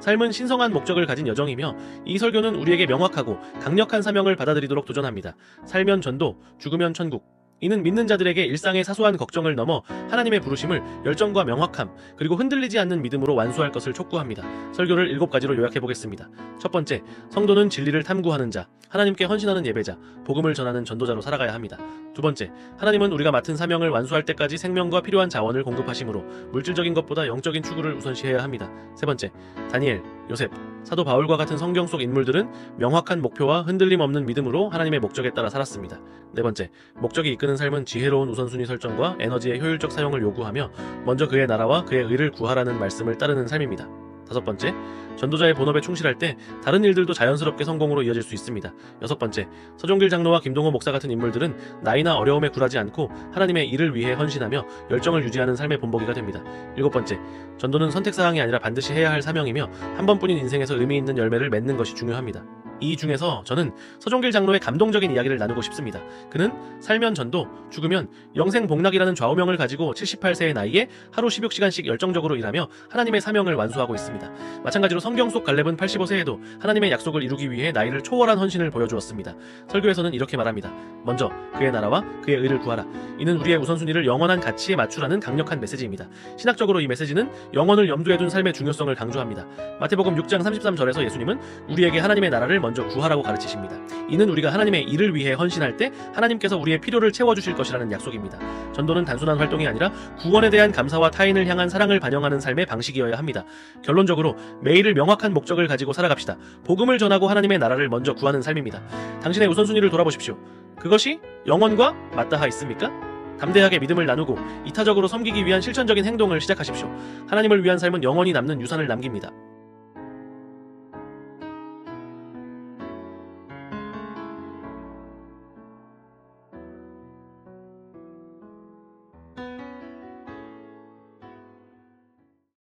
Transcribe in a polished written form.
삶은 신성한 목적을 가진 여정이며 이 설교는 우리에게 명확하고 강력한 사명을 받아들이도록 도전합니다. 살면 전도, 죽으면 천국. 이는 믿는 자들에게 일상의 사소한 걱정을 넘어 하나님의 부르심을 열정과 명확함, 그리고 흔들리지 않는 믿음으로 완수할 것을 촉구합니다. 설교를 7가지로 요약해보겠습니다. 첫 번째, 성도는 진리를 탐구하는 자, 하나님께 헌신하는 예배자, 복음을 전하는 전도자로 살아가야 합니다. 두 번째, 하나님은 우리가 맡은 사명을 완수할 때까지 생명과 필요한 자원을 공급하시므로 물질적인 것보다 영적인 추구를 우선시해야 합니다. 세 번째, 다니엘, 요셉, 사도 바울과 같은 성경 속 인물들은 명확한 목표와 흔들림 없는 믿음으로 하나님의 목적에 따라 살았습니다. 네 번째, 목적이 이끄는 삶은 지혜로운 우선순위 설정과 에너지의 효율적 사용을 요구하며 먼저 그의 나라와 그의 의를 구하라는 말씀을 따르는 삶입니다. 다섯 번째, 전도자의 본업에 충실할 때 다른 일들도 자연스럽게 성공으로 이어질 수 있습니다. 여섯 번째, 서종길 장로와 김동호 목사 같은 인물들은 나이나 어려움에 굴하지 않고 하나님의 일을 위해 헌신하며 열정을 유지하는 삶의 본보기가 됩니다. 일곱 번째, 전도는 선택사항이 아니라 반드시 해야 할 사명이며 한 번뿐인 인생에서 의미 있는 열매를 맺는 것이 중요합니다. 이 중에서 저는 서종길 장로의 감동적인 이야기를 나누고 싶습니다. 그는 살면 전도, 죽으면 영생복락이라는 좌우명을 가지고 78세의 나이에 하루 16시간씩 열정적으로 일하며 하나님의 사명을 완수하고 있습니다. 마찬가지로 성경 속 갈렙은 85세에도 하나님의 약속을 이루기 위해 나이를 초월한 헌신을 보여주었습니다. 설교에서는 이렇게 말합니다. 먼저 그의 나라와 그의 의를 구하라. 이는 우리의 우선순위를 영원한 가치에 맞추라는 강력한 메시지입니다. 신학적으로 이 메시지는 영혼을 염두에 둔 삶의 중요성을 강조합니다. 마태복음 6장 33절에서 예수님은 우리에게 하나님의 나라를 먼저 구하라고 가르치십니다. 이는 우리가 하나님의 일을 위해 헌신할 때 하나님께서 우리의 필요를 채워주실 것이라는 약속입니다. 전도는 단순한 활동이 아니라 구원에 대한 감사와 타인을 향한 사랑을 반영하는 삶의 방식이어야 합니다. 결론적으로 매일을 명확한 목적을 가지고 살아갑시다. 복음을 전하고 하나님의 나라를 먼저 구하는 삶입니다. 당신의 우선순위를 돌아보십시오. 그것이 영혼과 맞닿아 있습니까? 담대하게 믿음을 나누고 이타적으로 섬기기 위한 실천적인 행동을 시작하십시오. 하나님을 위한 삶은 영원히 남는 유산을 남깁니다.